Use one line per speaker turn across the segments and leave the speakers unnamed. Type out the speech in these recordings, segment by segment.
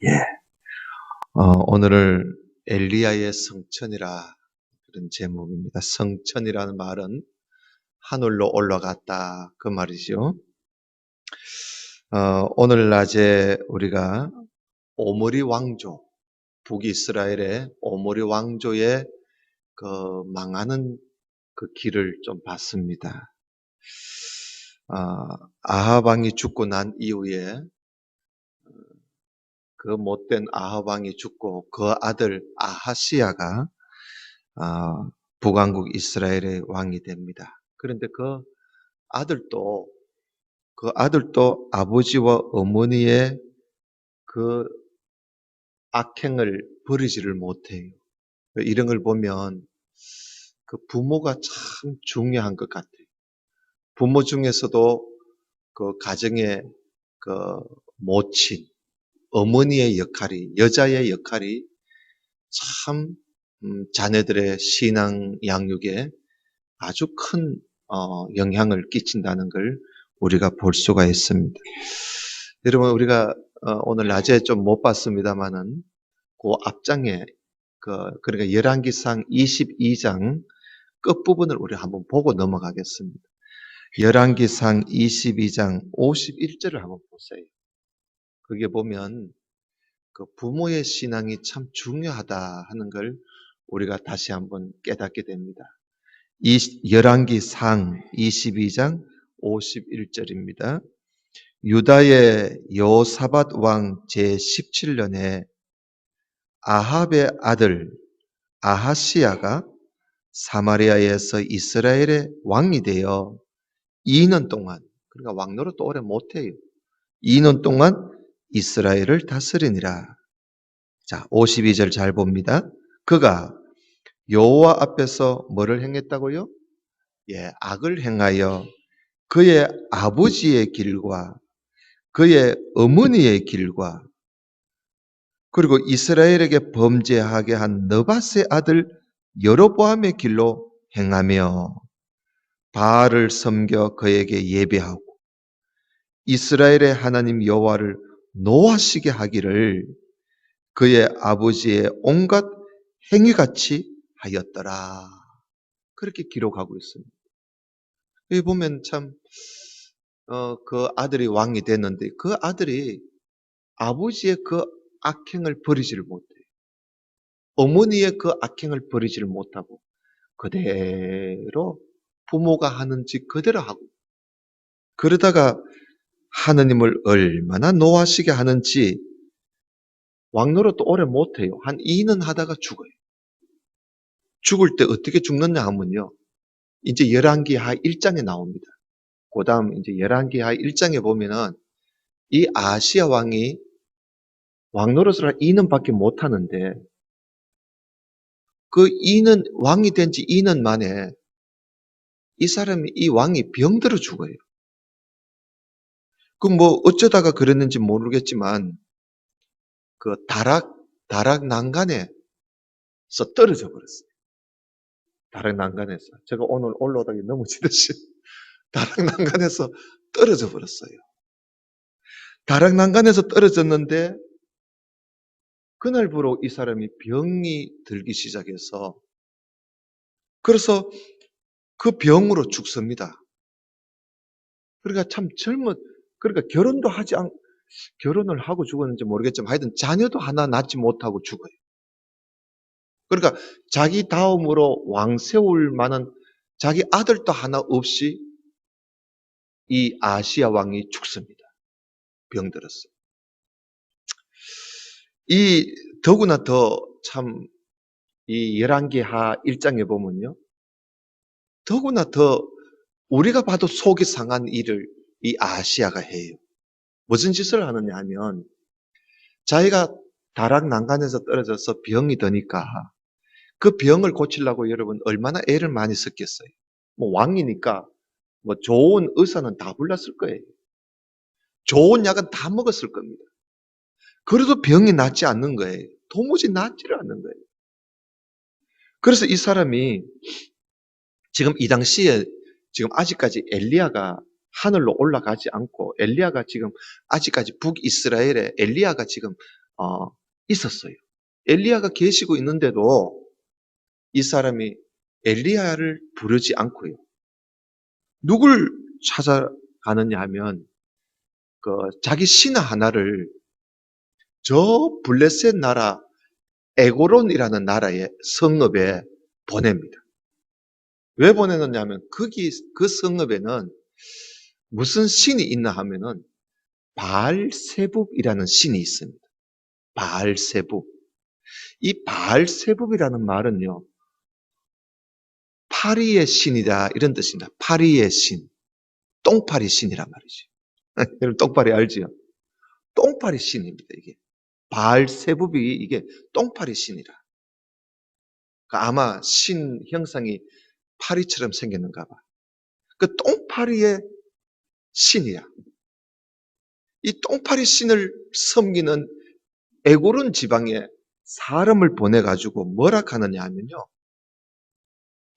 예. 오늘을 엘리야의 성천이라 그런 제목입니다. 성천이라는 말은 하늘로 올라갔다 그 말이죠. 오늘 낮에 우리가 오므리 왕조, 북이스라엘의 오므리 왕조의 그 망하는 그 길을 좀 봤습니다. 아합 왕이 죽고 난 이후에 그 못된 아합 왕이 죽고 그 아들 아하시야가 북왕국 이스라엘의 왕이 됩니다. 그런데 아들도 그 아들도 아버지와 어머니의 그 악행을 버리지를 못해요. 이런 걸 보면 그 부모가 참 중요한 것 같아요. 부모 중에서도 그 가정의 그 모친, 어머니의 역할이, 여자의 역할이 참 자녀들의 신앙 양육에 아주 큰 영향을 끼친다는 걸 우리가 볼 수가 있습니다. 여러분, 우리가 오늘 낮에 좀 못 봤습니다만은 그 앞장에 그러니까 열왕기상 22장 끝부분을 우리 한번 보고 넘어가겠습니다. 열왕기상 22장 51절을 한번 보세요. 거기에 보면 그 부모의 신앙이 참 중요하다 하는 걸 우리가 다시 한번 깨닫게 됩니다. 열왕기상 22장 51절입니다. 유다의 여호사밧 왕 제17년에 아합의 아들 아하시야가 사마리아에서 이스라엘의 왕이 되어 2년 동안, 그러니까 왕노릇도 오래 못해요. 2년 동안 이스라엘을 다스리니라. 자, 52절 잘 봅니다. 그가 여호와 앞에서 뭐를 행했다고요? 예, 악을 행하여 그의 아버지의 길과 그의 어머니의 길과 그리고 이스라엘에게 범죄하게 한 느밧의 아들 여로보암의 길로 행하며 바알을 섬겨 그에게 예배하고 이스라엘의 하나님 여호와를 노하시게 하기를 그의 아버지의 온갖 행위같이 하였더라. 그렇게 기록하고 있습니다. 여기 보면 참 그 아들이 왕이 됐는데 그 아들이 아버지의 그 악행을 버리지를 못해요. 어머니의 그 악행을 버리지를 못하고 그대로 부모가 하는 짓 그대로 하고 그러다가 하느님을 얼마나 노하시게 하는지 왕노릇도 오래 못해요. 한 2년 하다가 죽어요. 죽을 때 어떻게 죽느냐 하면요. 이제 열왕기하 1장에 나옵니다. 그 다음 이제 열왕기하 1장에 보면은 이 아시아 왕이 왕노릇을 한 2년밖에 못 하는데 그 2년, 왕이 된 지 2년 만에 이 왕이 병들어 죽어요. 그 뭐 어쩌다가 그랬는지 모르겠지만 그 다락 난간에서 떨어져 버렸어요. 다락 난간에서. 제가 오늘 올라오다가 넘어지듯이 다락 난간에서 떨어져 버렸어요. 다락 난간에서 떨어졌는데 그날부로 이 사람이 병이 들기 시작해서 그래서 그 병으로 죽습니다. 그러니까 참 그러니까 결혼을 하고 죽었는지 모르겠지만 하여튼 자녀도 하나 낳지 못하고 죽어요. 그러니까 자기 다음으로 왕 세울 만한 자기 아들도 하나 없이 이 아시아 왕이 죽습니다. 병들었어요. 더구나 더 참 이 열왕기하 1장에 보면요. 더구나 더 우리가 봐도 속이 상한 일을 이 아시아가 해요. 무슨 짓을 하느냐 하면 자기가 다락 난간에서 떨어져서 병이 드니까 그 병을 고치려고 여러분 얼마나 애를 많이 썼겠어요. 뭐 왕이니까 뭐 좋은 의사는 다 불렀을 거예요. 좋은 약은 다 먹었을 겁니다. 그래도 병이 낫지 않는 거예요. 도무지 낫지를 않는 거예요. 그래서 이 사람이 지금 이 당시에 지금 아직까지 엘리야가 하늘로 올라가지 않고 엘리야가 지금 아직까지 북이스라엘에 엘리야가 지금 있었어요. 엘리야가 계시고 있는데도 이 사람이 엘리야를 부르지 않고요. 누굴 찾아가느냐 하면 자기 신하 하나를 저 블레셋 나라 에고론이라는 나라의 성읍에 보냅니다. 왜 보내느냐면 거기 그 성읍에는 무슨 신이 있나 하면은 바알세붑이라는 신이 있습니다. 바알세붑. 이 바알세붑이라는 말은요, 파리의 신이다 이런 뜻입니다. 파리의 신, 똥파리 신이란 말이죠. 여러분 똥파리 알지요? 똥파리 신입니다. 이게 바알세붑이 이게 똥파리 신이라. 그러니까 아마 신 형상이 파리처럼 생겼는가 봐. 그 똥파리의 신이야. 이 똥파리 신을 섬기는 에고론 지방에 사람을 보내가지고 뭐라 하느냐 하면요.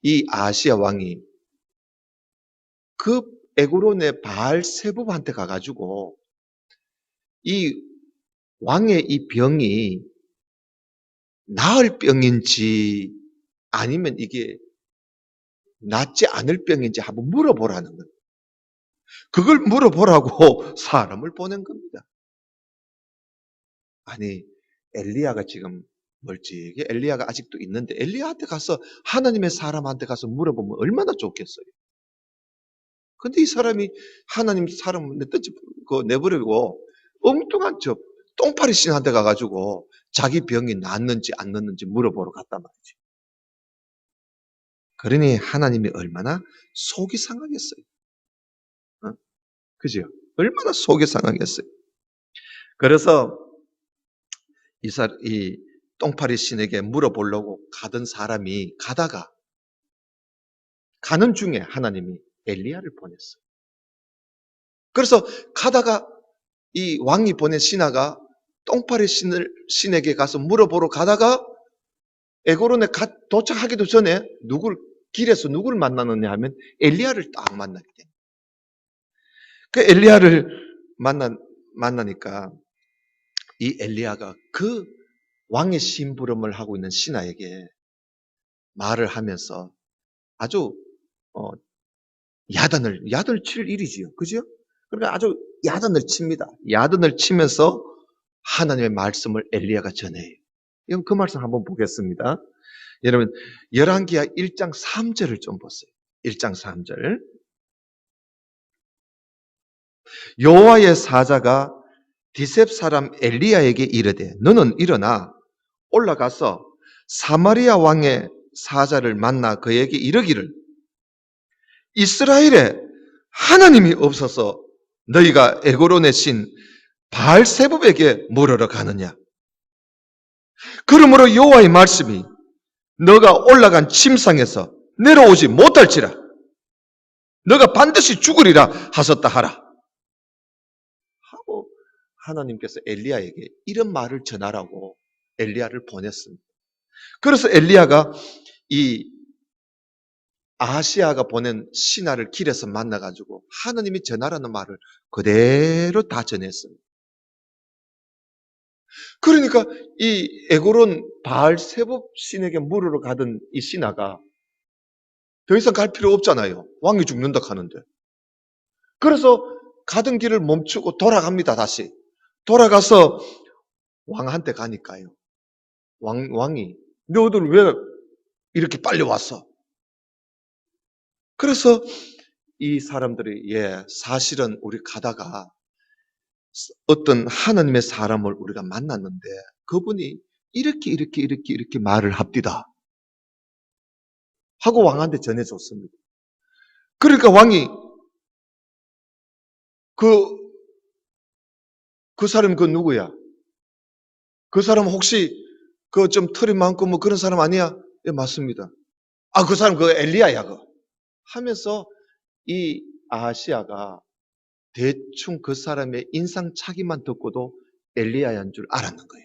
이 아시아 왕이 그 에고론의 바알세붑한테 가가지고 이 왕의 이 병이 나을 병인지 아니면 이게 낫지 않을 병인지 한번 물어보라는 거예요. 그걸 물어보라고 사람을 보낸 겁니다. 아니, 엘리야가 지금 멀찍이 엘리야가 아직도 있는데 엘리야한테 가서 하나님의 사람한테 가서 물어보면 얼마나 좋겠어요. 근데 이 사람이 하나님 사람을 내버리고 엉뚱한 똥파리 신한테 가가지고 자기 병이 낫는지 안 낫는지 물어보러 갔단 말이지. 그러니 하나님이 얼마나 속이 상하겠어요. 그죠? 얼마나 속이 상하겠어요. 그래서 이 똥파리 신에게 물어보려고 가던 사람이 가는 중에 하나님이 엘리야를 보냈어요. 그래서 가다가 이 왕이 보낸 신하가 똥파리 신에게 가서 물어보러 가다가 에고론에 도착하기도 전에 길에서 누구를 만나느냐 하면 엘리야를 딱 만나게 됩니다. 그 엘리야를 만나니까 이 엘리야가 그 왕의 심부름을 하고 있는 신하에게 말을 하면서 아주 야단을 칠 일이지요. 그죠? 그러니까 아주 야단을 칩니다. 야단을 치면서 하나님의 말씀을 엘리야가 전해요. 여러분 그 말씀 한번 보겠습니다. 여러분 열왕기하 1장 3절을 좀 보세요. 1장 3절. 여호와의 사자가 디셉 사람 엘리야에게 이르되 너는 일어나 올라가서 사마리아 왕의 사자를 만나 그에게 이르기를 이스라엘에 하나님이 없어서 너희가 에고론의 신 바알세붑에게 물으러 가느냐. 그러므로 여호와의 말씀이 너가 올라간 침상에서 내려오지 못할지라 너가 반드시 죽으리라 하셨다 하라 하고 하나님께서 엘리야에게 이런 말을 전하라고 엘리야를 보냈습니다. 그래서 엘리야가 이 아하시아가 보낸 신하를 길에서 만나가지고 하나님이 전하라는 말을 그대로 다 전했습니다. 그러니까 이 에고론 바알세붑 신에게 물으러 가던 이 신하가 더 이상 갈 필요 없잖아요. 왕이 죽는다 하는데. 그래서 가던 길을 멈추고 돌아갑니다. 다시. 돌아가서 왕한테 가니까요. 왕이 너희들 왜 이렇게 빨리 왔어? 그래서 이 사람들이 사실은 우리 가다가 어떤 하나님의 사람을 우리가 만났는데 그분이 이렇게 말을 합디다 하고 왕한테 전해줬습니다. 그러니까 왕이 그 사람 누구야? 그 사람 혹시 좀 털이 많고 뭐 그런 사람 아니야? 예, 맞습니다. 그 사람 엘리야야 하면서 이 아하시아가 대충 그 사람의 인상착의만 듣고도 엘리야인 줄 알았는 거야.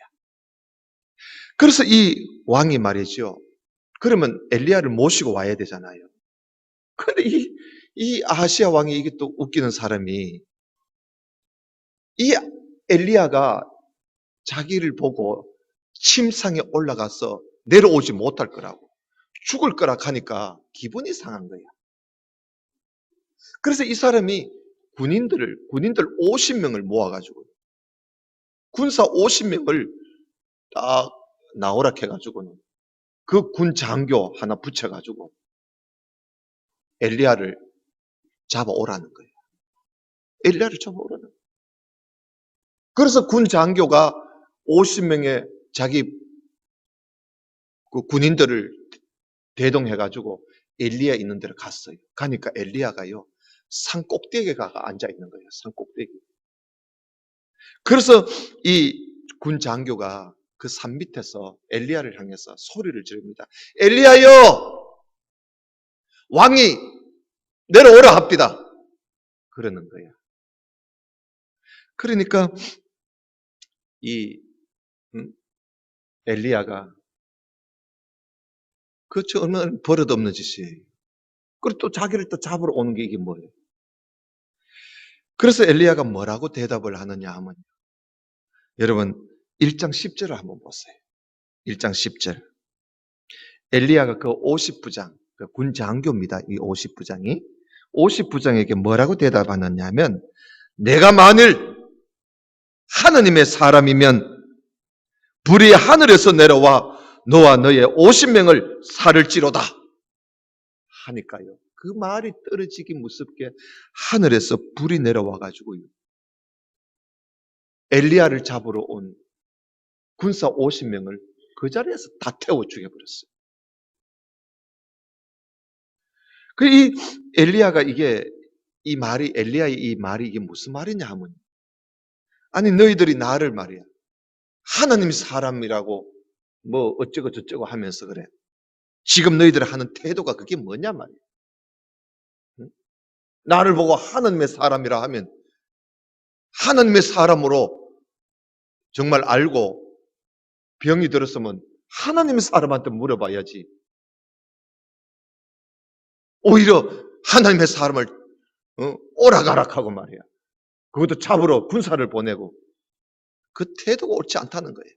그래서 이 왕이 말이죠. 그러면 엘리야를 모시고 와야 되잖아요. 근데 이 아하시아 왕이 이게 또 웃기는 사람이 이 엘리야가 자기를 보고 침상에 올라가서 내려오지 못할 거라고, 죽을 거라 하니까 기분이 상한 거야. 그래서 이 사람이 군인들 50명을 모아가지고 군사 50명을 딱 나오라 해가지고는 그 군 장교 하나 붙여가지고 엘리야를 잡아오라는 거예요. 엘리야를 잡아오라는 거예요. 그래서 군 장교가 50명의 자기 그 군인들을 대동해가지고 엘리야 있는 데를 갔어요. 가니까 엘리야가요, 산 꼭대기에 가 앉아 있는 거예요. 산 꼭대기. 그래서 이 군 장교가 그 산 밑에서 엘리야를 향해서 소리를 지릅니다. 엘리야여, 왕이 내려오라 합디다. 그러는 거야. 그러니까 이 엘리야가 그렇죠, 얼마나 버릇없는 짓이에요. 그리고 또 자기를 또 잡으러 오는 게 이게 뭐예요? 그래서 엘리야가 뭐라고 대답을 하느냐 하면, 여러분 1장 10절을 한번 보세요. 1장 10절. 엘리야가 그 50부장, 그 군 장교입니다. 이 50부장이 50부장에게 뭐라고 대답하느냐 하면, 내가 만일 하느님의 사람이면 불이 하늘에서 내려와 너와 너의 50명을 살을지로다 하니까요, 그 말이 떨어지기 무섭게 하늘에서 불이 내려와 가지고요, 엘리야를 잡으러 온 군사 50명을 그 자리에서 다 태워 죽여버렸어요. 이 엘리야가 엘리야의 이 말이 이게 무슨 말이냐 하면, 아니 너희들이 나를 말이야, 하나님 사람이라고 뭐 어쩌고 저쩌고 하면서 그래. 지금 너희들이 하는 태도가 그게 뭐냐 말이야. 응? 나를 보고 하나님의 사람이라 하면 하나님의 사람으로 정말 알고 병이 들었으면 하나님의 사람한테 물어봐야지. 오히려 하나님의 사람을 오락가락하고 말이야. 그것도 잡으러 군사를 보내고, 그 태도가 옳지 않다는 거예요.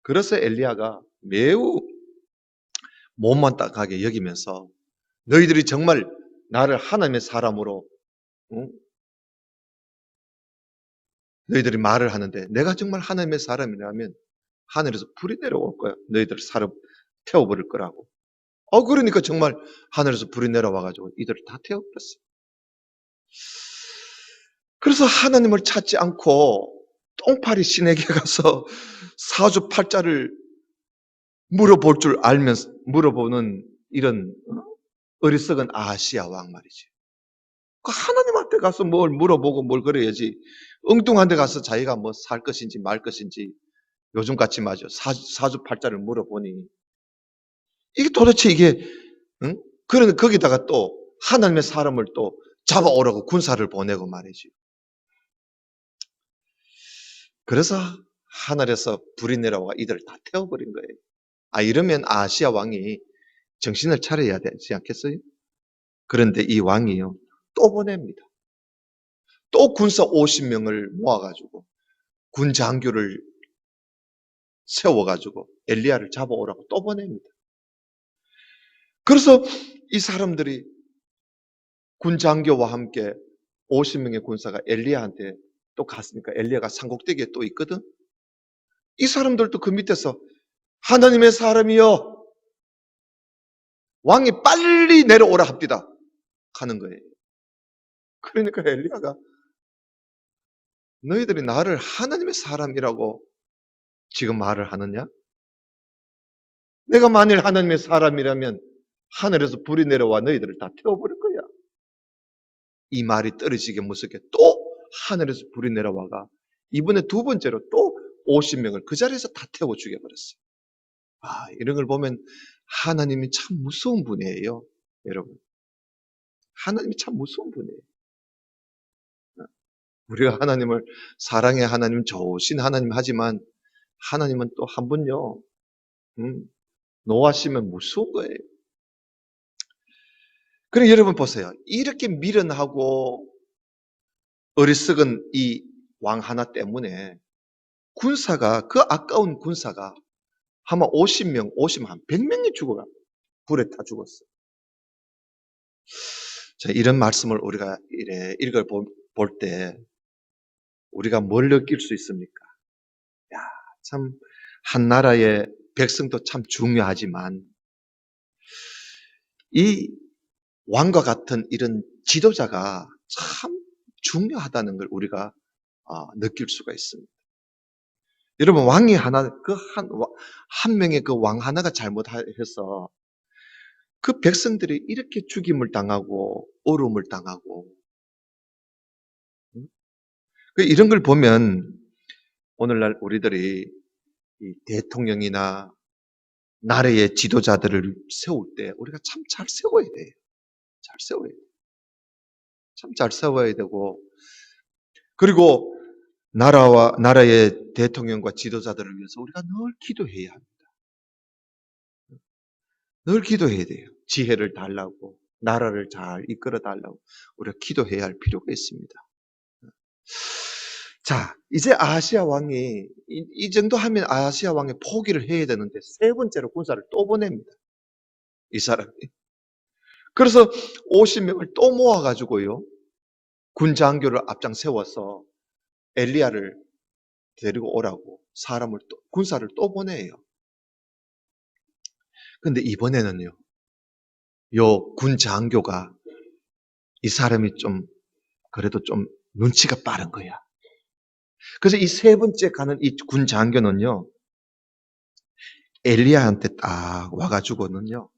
그래서 엘리야가 매우 못마땅하게 여기면서, 너희들이 정말 나를 하나님의 사람으로 너희들이 말을 하는데, 내가 정말 하나님의 사람이라면 하늘에서 불이 내려올 거야. 너희들을 태워버릴 거라고. 그러니까 정말 하늘에서 불이 내려와가지고 이들을 다 태워버렸어요. 그래서 하나님을 찾지 않고 똥파리 신에게 가서 사주팔자를 물어볼 줄 알면서 물어보는 이런 어리석은 아하시야 왕 말이지. 하나님한테 가서 뭘 물어보고 뭘 그래야지, 엉뚱한 데 가서 자기가 뭐 살 것인지 말 것인지 요즘같이 맞아 사주팔자를 물어보니, 이게 도대체 이게 그런 거기다가 또 하나님의 사람을 또 잡아오라고 군사를 보내고 말이지. 그래서 하늘에서 불이 내려와 이들을 다 태워버린 거예요. 이러면 아시아 왕이 정신을 차려야 되지 않겠어요? 그런데 이 왕이요, 또 보냅니다. 또 군사 50명을 모아가지고 군 장교를 세워가지고 엘리야를 잡아오라고 또 보냅니다. 그래서 이 사람들이 군 장교와 함께 50명의 군사가 엘리야한테 또 갔으니까, 엘리야가 산꼭대기에 또 있거든. 이 사람들도 그 밑에서 하나님의 사람이여, 왕이 빨리 내려오라 합디다 하는 거예요. 그러니까 엘리야가, 너희들이 나를 하나님의 사람이라고 지금 말을 하느냐? 내가 만일 하나님의 사람이라면 하늘에서 불이 내려와 너희들을 다 태워버릴 거야. 이 말이 떨어지게 무섭게 또 하늘에서 불이 내려와가 이번에 두 번째로 또 50명을 그 자리에서 다 태워 죽여버렸어요. 이런 걸 보면 하나님이 참 무서운 분이에요, 여러분. 하나님이 참 무서운 분이에요. 우리가 하나님을 사랑해, 하나님 좋으신 하나님 하지만, 하나님은 또 한 분요, 노하시면 무서운 거예요. 그럼 여러분 보세요. 이렇게 미련하고 어리석은 이 왕 하나 때문에 군사가, 그 아까운 군사가 아마 50명, 100명이 죽어가. 불에 타 죽었어. 자, 이런 말씀을 우리가 이래 읽어볼 때 우리가 뭘 느낄 수 있습니까? 야, 참, 한 나라의 백성도 참 중요하지만 이 왕과 같은 이런 지도자가 참 중요하다는 걸 우리가 느낄 수가 있습니다. 여러분, 왕이 하나, 한 명의 그 왕 하나가 잘못해서 그 백성들이 이렇게 죽임을 당하고 어려움을 당하고, 이런 걸 보면 오늘날 우리들이 이 대통령이나 나라의 지도자들을 세울 때 우리가 참 잘 세워야 돼요. 잘 세워야 돼요. 참 잘 세워야 되고, 그리고 나라의 대통령과 지도자들을 위해서 우리가 늘 기도해야 합니다. 늘 기도해야 돼요. 지혜를 달라고, 나라를 잘 이끌어 달라고 우리가 기도해야 할 필요가 있습니다. 자, 이제 아하시야 왕이 이 정도 하면 아하시야 왕이 포기를 해야 되는데 세 번째로 군사를 또 보냅니다. 이 사람이. 그래서 50명을 또 모아가지고요, 군 장교를 앞장 세워서 엘리야를 데리고 오라고 군사를 또 보내요. 근데 이번에는요, 요 군 장교가 이 사람이 그래도 좀 눈치가 빠른 거야. 그래서 이 세 번째 가는 이 군 장교는요, 엘리야한테 딱 와가지고는요,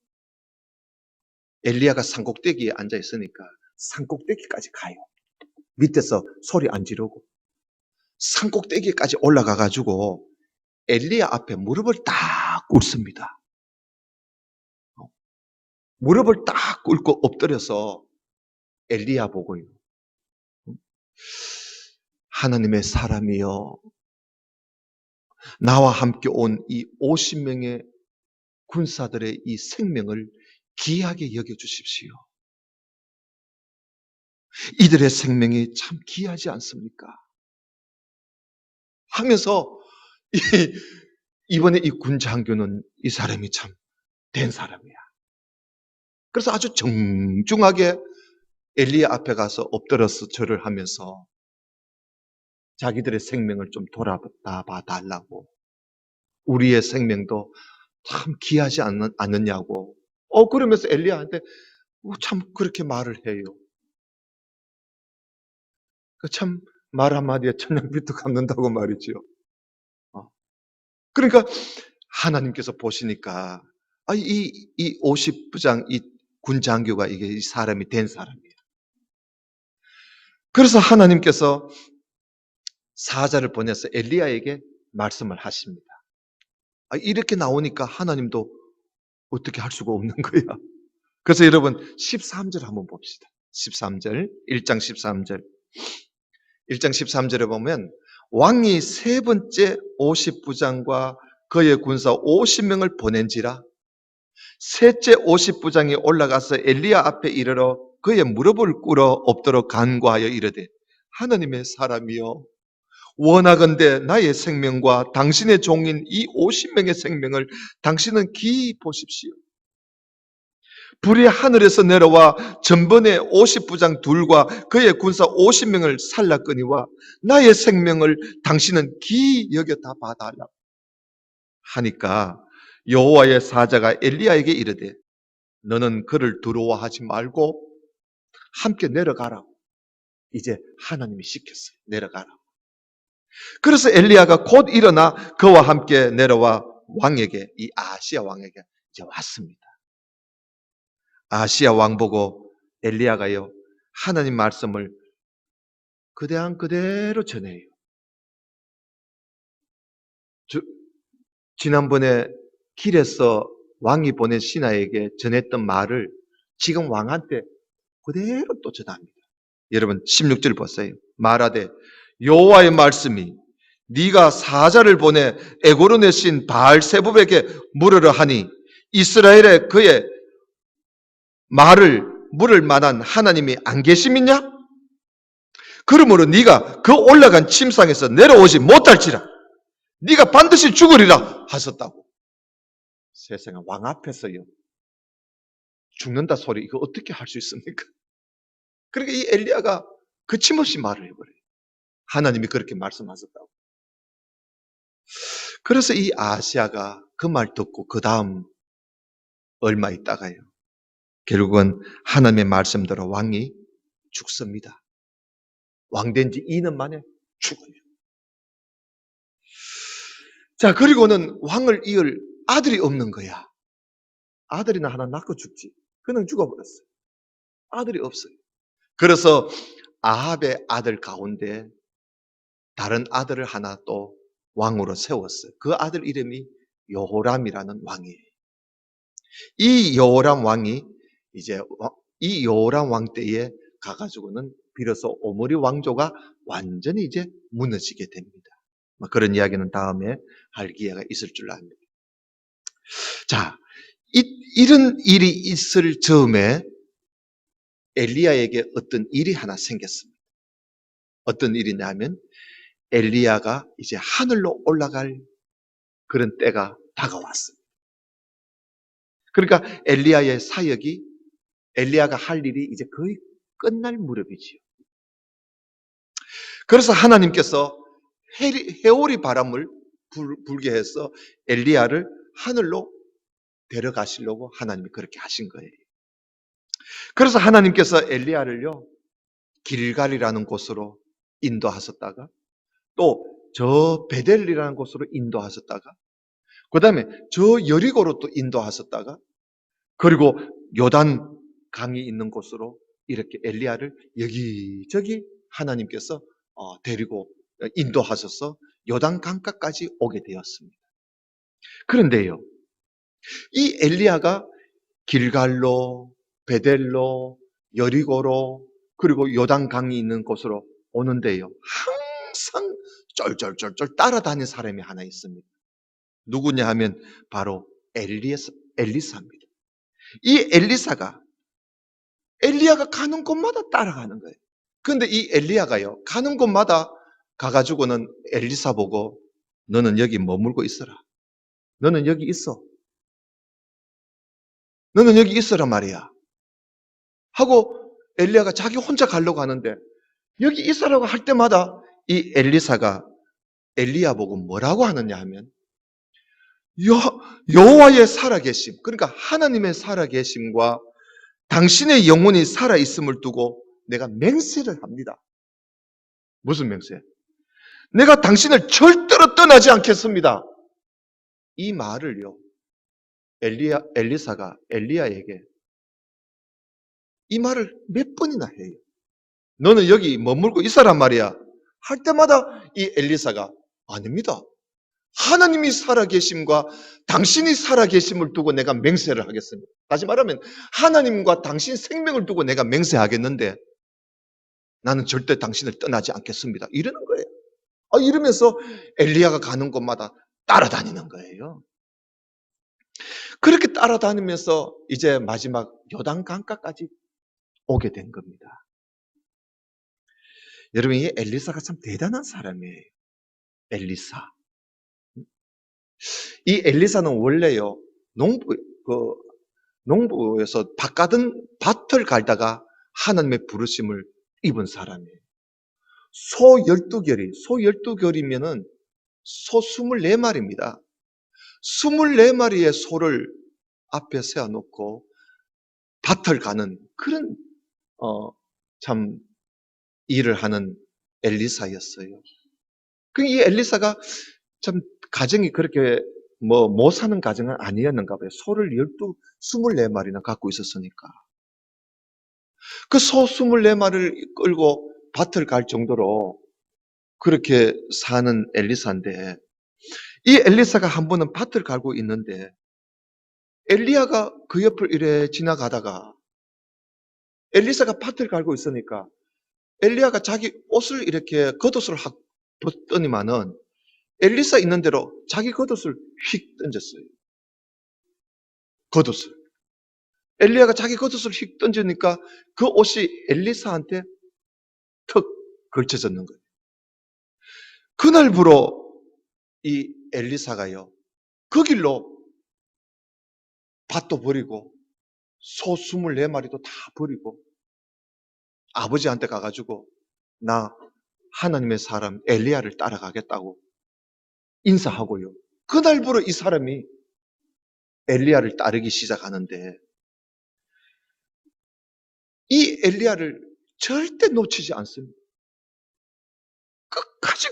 엘리야가 산꼭대기에 앉아 있으니까 산꼭대기까지 가요. 밑에서 소리 안 지르고 산꼭대기까지 올라가가지고 엘리야 앞에 무릎을 딱 꿇습니다. 무릎을 딱 꿇고 엎드려서 엘리야 보고요, 하나님의 사람이여, 나와 함께 온 이 50명의 군사들의 이 생명을 귀하게 여겨주십시오. 이들의 생명이 참 귀하지 않습니까? 하면서 이번에 이 군 장교는 이 사람이 참 된 사람이야. 그래서 아주 정중하게 엘리야 앞에 가서 엎드려서 절을 하면서 자기들의 생명을 좀 돌아봐 달라고, 우리의 생명도 참 귀하지 않느냐고, 그러면서 엘리야한테 참 그렇게 말을 해요. 참 말 한마디에 천냥빚도 갚는다고 말이지요. 그러니까 하나님께서 보시니까 이 50부장 이 군 장교가 이게 이 사람이 된 사람이에요. 그래서 하나님께서 사자를 보내서 엘리야에게 말씀을 하십니다. 이렇게 나오니까 하나님도 어떻게 할 수가 없는 거야. 그래서 여러분 13절 한번 봅시다. 13절, 1장 13절. 1장 13절에 보면 왕이 세 번째 50부장과 그의 군사 50명을 보낸지라 셋째 50부장이 올라가서 엘리야 앞에 이르러 그의 무릎을 꿇어 엎드려 간구하여 이르되, 하나님의 사람이여, 원하건대 나의 생명과 당신의 종인 이 50명의 생명을 당신은 기이 보십시오. 불이 하늘에서 내려와 전번에 50부장 둘과 그의 군사 50명을 살랐거니와 나의 생명을 당신은 기이 여겨다 봐달라고 하니까 여호와의 사자가 엘리야에게 이르되, 너는 그를 두려워하지 말고 함께 내려가라고. 이제 하나님이 시켰어요. 내려가라고. 그래서 엘리야가 곧 일어나 그와 함께 내려와 왕에게, 이 아하시야 왕에게 이제 왔습니다. 아하시야 왕 보고 엘리야가요, 하나님 말씀을 그대한 그대로 전해요. 지난번에 길에서 왕이 보낸 신하에게 전했던 말을 지금 왕한테 그대로 또 전합니다. 여러분 16절 보세요. 말하되, 여호와의 말씀이 네가 사자를 보내 에고론의 신 바알세붑에게 물으려 하니 이스라엘에 그의 말을 물을 만한 하나님이 안 계심이냐? 그러므로 네가 그 올라간 침상에서 내려오지 못할지라. 네가 반드시 죽으리라 하셨다고. 세상에 왕 앞에서요. 죽는다 소리 이거 어떻게 할 수 있습니까? 그러니까 이 엘리야가 거침없이 말을 해버려요. 하나님이 그렇게 말씀하셨다고. 그래서 이 아하시아가 그 말 듣고 그 다음 얼마 있다가요. 결국은 하나님의 말씀대로 왕이 죽습니다. 왕된 지 2년 만에 죽어요. 자, 그리고는 왕을 이을 아들이 없는 거야. 아들이나 하나 낳고 죽지. 그냥 죽어버렸어요. 아들이 없어요. 그래서 아합의 아들 가운데 다른 아들을 하나 또 왕으로 세웠어요. 그 아들 이름이 여호람이라는 왕이에요. 이 여호람 왕이 이제 이 여호람 왕 때에 가가지고는 비로소 오므리 왕조가 완전히 이제 무너지게 됩니다. 그런 이야기는 다음에 할 기회가 있을 줄 압니다. 자, 이런 일이 있을 즈음에 엘리야에게 어떤 일이 하나 생겼습니다. 어떤 일이냐면 엘리야가 이제 하늘로 올라갈 그런 때가 다가왔습니다. 그러니까 엘리야의 사역이 엘리야가 할 일이 이제 거의 끝날 무렵이지요. 그래서 하나님께서 해오리 바람을 불게 해서 엘리야를 하늘로 데려가시려고 하나님이 그렇게 하신 거예요. 그래서 하나님께서 엘리야를요 길갈이라는 곳으로 인도하셨다가 또 저 베델이라는 곳으로 인도하셨다가 그 다음에 저 여리고로 또 인도하셨다가 그리고 요단 강이 있는 곳으로 이렇게 엘리야를 여기저기 하나님께서 데리고 인도하셔서 요단 강가까지 오게 되었습니다. 그런데요, 이 엘리야가 길갈로, 베델로, 여리고로 그리고 요단 강이 있는 곳으로 오는데요, 항상 쫄쫄쫄쫄 따라다니는 사람이 하나 있습니다. 누구냐 하면 바로 엘리사입니다. 이 엘리야가 가는 곳마다 따라가는 거예요. 그런데 이 엘리야가요, 가는 곳마다 가가지고는 엘리사 보고 너는 여기 머물고 있어라. 너는 여기 있어. 너는 여기 있어란 말이야. 하고 엘리야가 자기 혼자 가려고 하는데 여기 있으라고 할 때마다 이 엘리사가 엘리야 보고 뭐라고 하느냐 하면 여호와의 살아계심, 그러니까 하나님의 살아계심과 당신의 영혼이 살아있음을 두고 내가 맹세를 합니다. 무슨 맹세? 내가 당신을 절대로 떠나지 않겠습니다. 이 말을요, 엘리사가 엘리야에게 이 말을 몇 번이나 해요. 너는 여기 머물고 있어란 말이야. 할 때마다 이 엘리사가 아닙니다. 하나님이 살아계심과 당신이 살아계심을 두고 내가 맹세를 하겠습니다. 다시 말하면 하나님과 당신 생명을 두고 내가 맹세하겠는데 나는 절대 당신을 떠나지 않겠습니다. 이러는 거예요. 이러면서 엘리야가 가는 곳마다 따라다니는 거예요. 그렇게 따라다니면서 이제 마지막 요단 강가까지 오게 된 겁니다. 여러분, 이 엘리사가 참 대단한 사람이에요. 엘리사. 이 엘리사는 원래요, 농부에서 밭을 갈다가 하나님의 부르심을 입은 사람이에요. 소 12결이면은 소 24마리입니다. 24마리의 소를 앞에 세워놓고 밭을 가는 그런, 참 일을 하는 엘리사였어요. 이 엘리사가 참 가정이 그렇게 못 사는 가정은 아니었는가 봐요. 소를 24마리나 갖고 있었으니까. 그 소 24마리를 끌고 밭을 갈 정도로 그렇게 사는 엘리사인데 이 엘리사가 한 번은 밭을 갈고 있는데 엘리야가 그 옆을 이래 지나가다가 엘리사가 밭을 갈고 있으니까 엘리야가 자기 옷을 이렇게 겉옷을 확 벗더니만은 엘리사 있는 대로 자기 겉옷을 휙 던졌어요. 겉옷을. 엘리야가 자기 겉옷을 휙 던지니까 그 옷이 엘리사한테 턱 걸쳐졌는 거예요. 그날부로 이 엘리사가요, 그 길로 밭도 버리고 소 24마리도 다 버리고 아버지한테 가가지고 나 하나님의 사람 엘리야를 따라가겠다고 인사하고요. 그날부로 이 사람이 엘리야를 따르기 시작하는데 이 엘리야를 절대 놓치지 않습니다.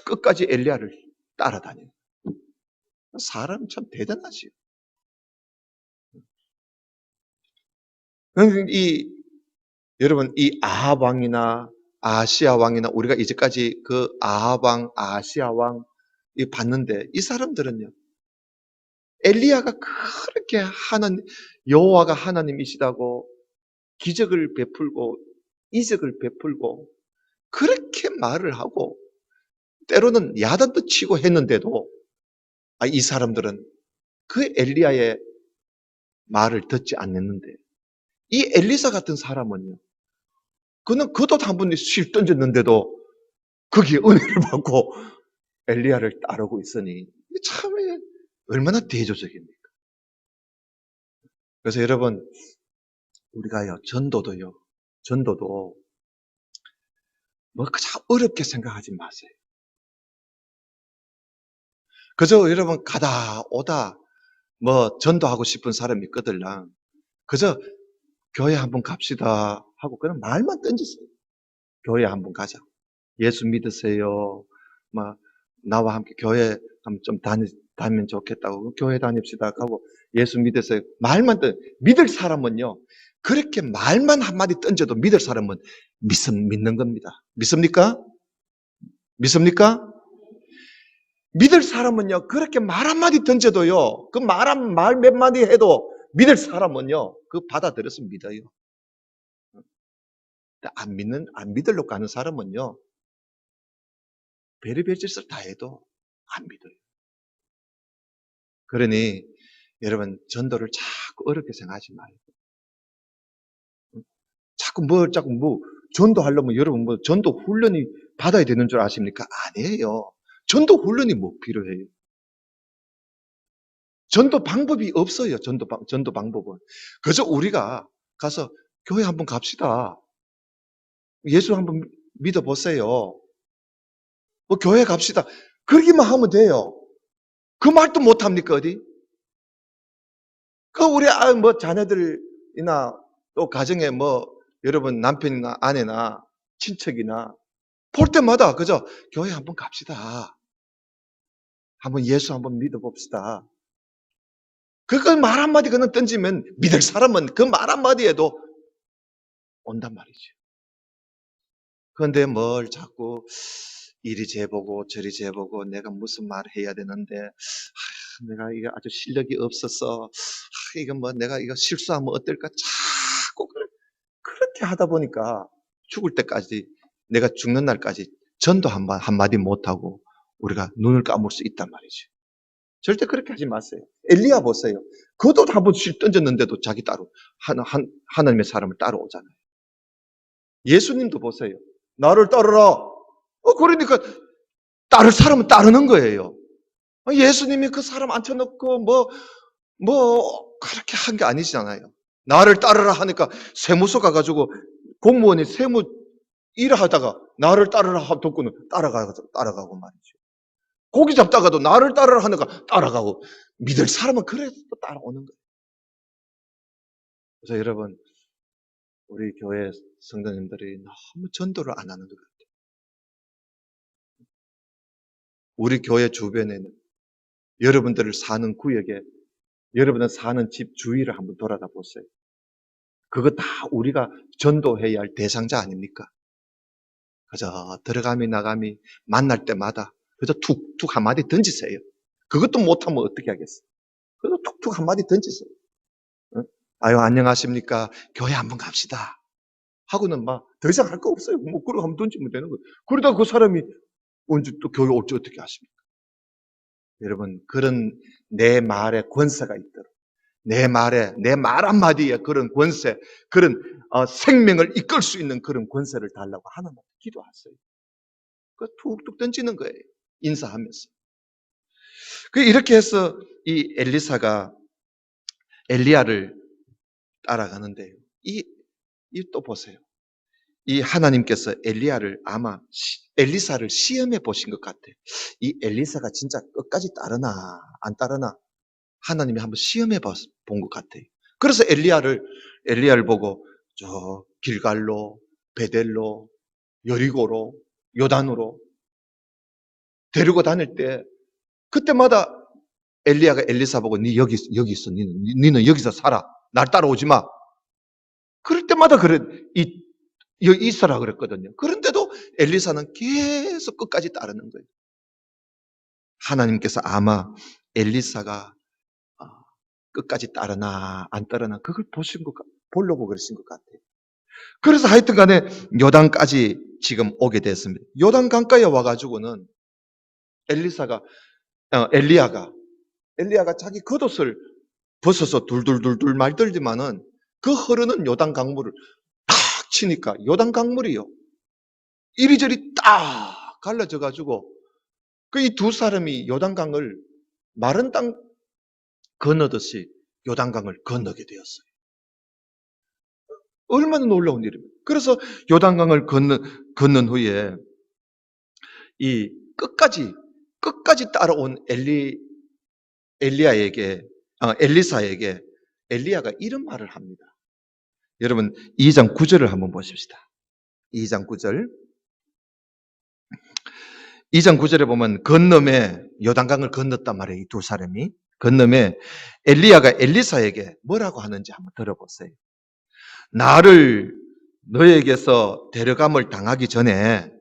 끝까지 엘리야를 따라다녀요. 사람이 참 대단하지요. 여러분, 이 아합 왕이나 아시아 왕이나 우리가 이제까지 그 아합 왕, 아시아 왕 봤는데 이 사람들은요, 엘리야가 그렇게 여호와가 하나님이시다고 기적을 베풀고 이적을 베풀고 그렇게 말을 하고 때로는 야단도 치고 했는데도 이 사람들은 그 엘리야의 말을 듣지 않았는데 이 엘리사 같은 사람은요, 그는 겉옷 한 번에 실 던졌는데도 거기에 은혜를 받고 엘리야를 따르고 있으니 참 얼마나 대조적입니까? 그래서 여러분, 우리가요, 전도도 뭐 참 어렵게 생각하지 마세요. 그저 여러분 가다 오다 뭐 전도하고 싶은 사람이 있거들랑 그저 교회 한번 갑시다 하고 그냥 말만 던지세요. 교회 한번 가자. 예수 믿으세요. 막 나와 함께 교회 한번 좀 다니면 좋겠다고 교회 다닙시다 하고 예수 믿으세요. 말만 믿을 사람은요. 그렇게 말만 한마디 던져도 믿을 사람은 믿는 겁니다. 믿습니까? 믿습니까? 믿을 사람은요, 그렇게 말 한마디 던져도요, 그 말 몇 마디 해도 믿을 사람은요, 그 받아들여서 믿어요. 안 믿으려고 하는 사람은요, 별의별 짓을 다 해도 안 믿어요. 그러니, 여러분, 전도를 자꾸 어렵게 생각하지 말고, 자꾸 전도하려면 여러분 전도 훈련이 받아야 되는 줄 아십니까? 아니에요. 전도 훈련이 뭐 필요해요? 전도 방법이 없어요. 전도 방법은. 그저 우리가 가서 교회 한번 갑시다. 예수 한번 믿어보세요. 뭐 교회 갑시다. 그러기만 하면 돼요. 그 말도 못합니까, 어디? 그 우리 자녀들이나 또 가정에 여러분 남편이나 아내나 친척이나 볼 때마다 그저 교회 한번 갑시다. 한번 예수 한번 믿어봅시다. 그걸 말 한마디 그냥 던지면 믿을 사람은 그 말 한마디에도 온단 말이죠. 그런데 뭘 자꾸 이리 재보고 저리 재보고 내가 무슨 말을 해야 되는데 내가 이거 아주 실력이 없어서 이거 내가 이거 실수하면 어떨까 자꾸 그렇게 하다 보니까 죽을 때까지 내가 죽는 날까지 전도 한마디 못하고 우리가 눈을 감을 수 있단 말이죠. 절대 그렇게 하지 마세요. 엘리야 보세요. 그도 한번 실 던졌는데도 자기 따로 하나님의 사람을 따라오잖아요. 예수님도 보세요. 나를 따르라. 그러니까 따를 사람은 따르는 거예요. 예수님이 그 사람 앉혀놓고 그렇게 한 게 아니잖아요. 나를 따르라 하니까 세무서 가가지고 공무원이 세무 일하다가 나를 따르라 하더군요. 따라가고 말이죠. 고기 잡다가도 나를 따르라 하니까 따라가고 믿을 사람은 그래도 따라오는 거예요. 그래서 여러분 우리 교회 성도님들이 너무 전도를 안 하는 것 같아요. 우리 교회 주변에는 여러분들을 사는 구역에 여러분들 사는 집 주위를 한번 돌아다 보세요. 그거 다 우리가 전도해야 할 대상자 아닙니까? 그저 들어가미 나가미 만날 때마다 그저 툭툭 한마디 던지세요. 그것도 못하면 어떻게 하겠어요? 그래서 툭툭 한마디 던지세요. 응? 아유 안녕하십니까? 교회 한번 갑시다. 하고는 막 더 이상 할 거 없어요. 그러고 한번 던지면 되는 거예요. 그러다 그 사람이 언제 또 교회 올지 어떻게 아십니까? 여러분 그런 내 말에 권세가 있도록 내 말 한마디에 그런 권세, 그런 생명을 이끌 수 있는 그런 권세를 달라고 하나님한테 기도하세요. 그 툭툭 던지는 거예요. 인사하면서. 이렇게 해서 이 엘리사가 엘리야를 따라가는데요. 또 보세요. 이 하나님께서 엘리야를 아마 엘리사를 시험해 보신 것 같아요. 이 엘리사가 진짜 끝까지 따르나 안 따르나 하나님이 한번 시험해 본 것 같아요. 그래서 엘리야를 보고 저 길갈로, 베델로, 여리고로, 요단으로 데리고 다닐 때 그때마다 엘리야가 엘리사 보고 니 여기 있어. 니는 여기서 살아. 날 따라오지 마. 그럴 때마다 여기 있어라 그랬거든요. 그런데도 엘리사는 계속 끝까지 따르는 거예요. 하나님께서 아마 엘리사가 끝까지 따르나 안 따르나 그걸 보려고 그러신 것 같아요. 그래서 하여튼 간에 요단까지 지금 오게 됐습니다. 요단 강가에 와가지고는 엘리야가 자기 겉옷을 벗어서 둘둘둘둘 말들지만은 그 흐르는 요단 강물을 탁 치니까 요단 강물이요. 이리저리 딱 갈라져가지고 이 두 사람이 요단강을 마른 땅 건너듯이 요단강을 건너게 되었어요. 얼마나 놀라운 일입니까? 그래서 요단강을 건넌 후에 이 끝까지 따라온 엘리사에게 엘리야가 이런 말을 합니다. 여러분 2장 9절을 한번 보십시다. 2장 9절. 2장 9절에 보면 건너에 요단강을 건넜단 말이에요. 이 두 사람이. 건너에 엘리야가 엘리사에게 뭐라고 하는지 한번 들어보세요. 나를 너에게서 데려감을 당하기 전에,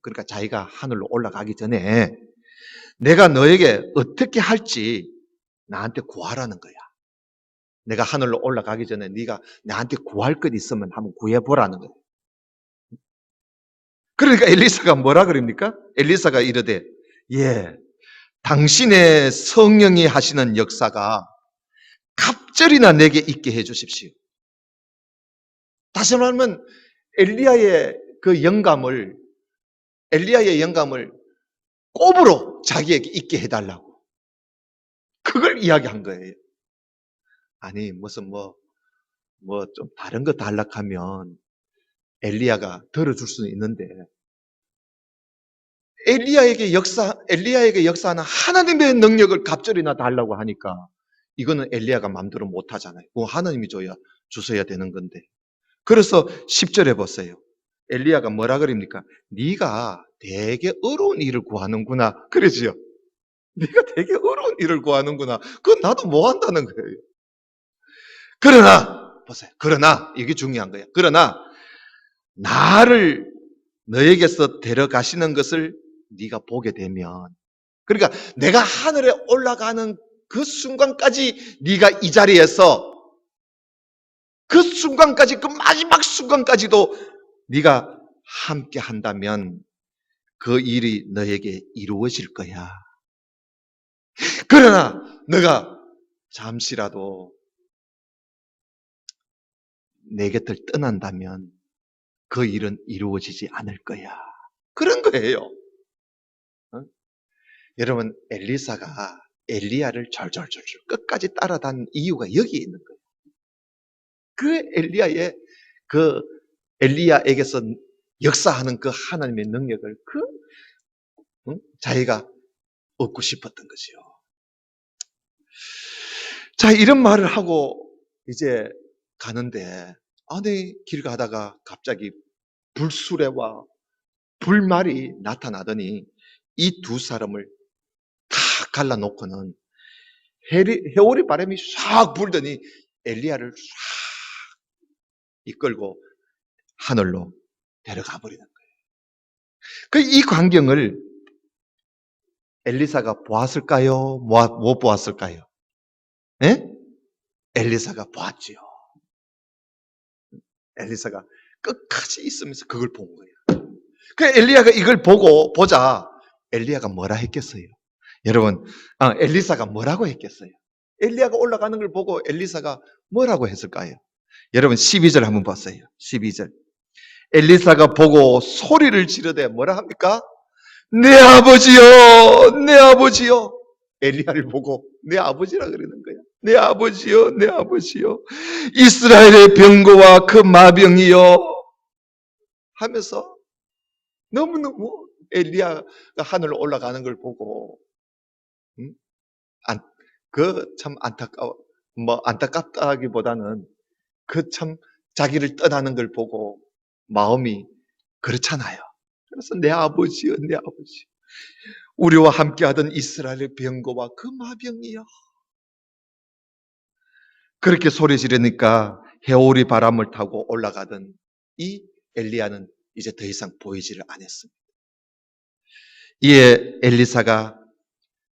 그러니까 자기가 하늘로 올라가기 전에 내가 너에게 어떻게 할지 나한테 구하라는 거야. 내가 하늘로 올라가기 전에 네가 나한테 구할 것 있으면 한번 구해보라는 거야. 그러니까 엘리사가 뭐라 그럽니까? 엘리사가 이르되 당신의 성령이 하시는 역사가 갑절이나 내게 있게 해 주십시오. 다시 말하면 엘리야의 영감을 꼽으로 자기에게 있게 해달라고 그걸 이야기한 거예요. 아니 무슨 좀 다른 거 달락하면 엘리야가 들어줄 수는 있는데 엘리야에게 역사하는 하나님의 능력을 갑절이나 달라고 하니까 이거는 엘리야가 마음대로 못하잖아요. 하나님이 주셔야 되는 건데. 그래서 10절에 보세요. 엘리야가 뭐라 그럽니까? 네가 되게 어려운 일을 구하는구나. 그러지요. 네가 되게 어려운 일을 구하는구나. 그건 나도 뭐 한다는 거예요. 그러나 보세요. 그러나 이게 중요한 거야. 그러나 나를 너에게서 데려가시는 것을 네가 보게 되면, 그러니까 내가 하늘에 올라가는 그 순간까지 네가 이 자리에서 그 순간까지, 그 마지막 순간까지도 네가 함께 한다면 그 일이 너에게 이루어질 거야. 그러나 너가 잠시라도 내 곁을 떠난다면 그 일은 이루어지지 않을 거야. 그런 거예요. 여러분, 엘리사가 엘리야를 절절절절 끝까지 따라다닌 이유가 여기에 있는 거예요. 엘리야에게서 역사하는 그 하나님의 능력을 자기가 얻고 싶었던 것이요. 자, 이런 말을 하고 이제 가는데, 길 가다가 갑자기 불수레와 불말이 나타나더니 이 두 사람을 다 갈라놓고는 해오리 바람이 싹 불더니 엘리야를 싹 이끌고 하늘로 데려가 버리는 거예요. 이 광경을 엘리사가 보았을까요? 못 보았을까요? 예? 엘리사가 보았지요. 엘리사가 끝까지 있으면서 그걸 본 거예요. 엘리야가 이걸 보자 엘리야가 뭐라 했겠어요? 여러분, 엘리사가 뭐라고 했겠어요? 엘리야가 올라가는 걸 보고 엘리사가 뭐라고 했을까요? 여러분 12절 한번 봤어요. 12절. 엘리사가 보고 소리를 지르되 뭐라 합니까? 내 아버지여, 내 아버지여. 엘리야를 보고 내 아버지라 그러는 거야. 내 아버지요, 내 아버지요. 이스라엘의 병거와 그 마병이요. 하면서 너무너무 엘리야가 하늘로 올라가는 걸 보고, 응? 참 안타깝다기보다는 그 참 자기를 떠나는 걸 보고 마음이 그렇잖아요. 그래서 내 아버지요, 내 아버지. 우리와 함께하던 이스라엘의 병거와 그 마병이요. 그렇게 소리 지르니까 해오리 바람을 타고 올라가던 이 엘리야는 이제 더 이상 보이지를 않았습니다. 이에 엘리사가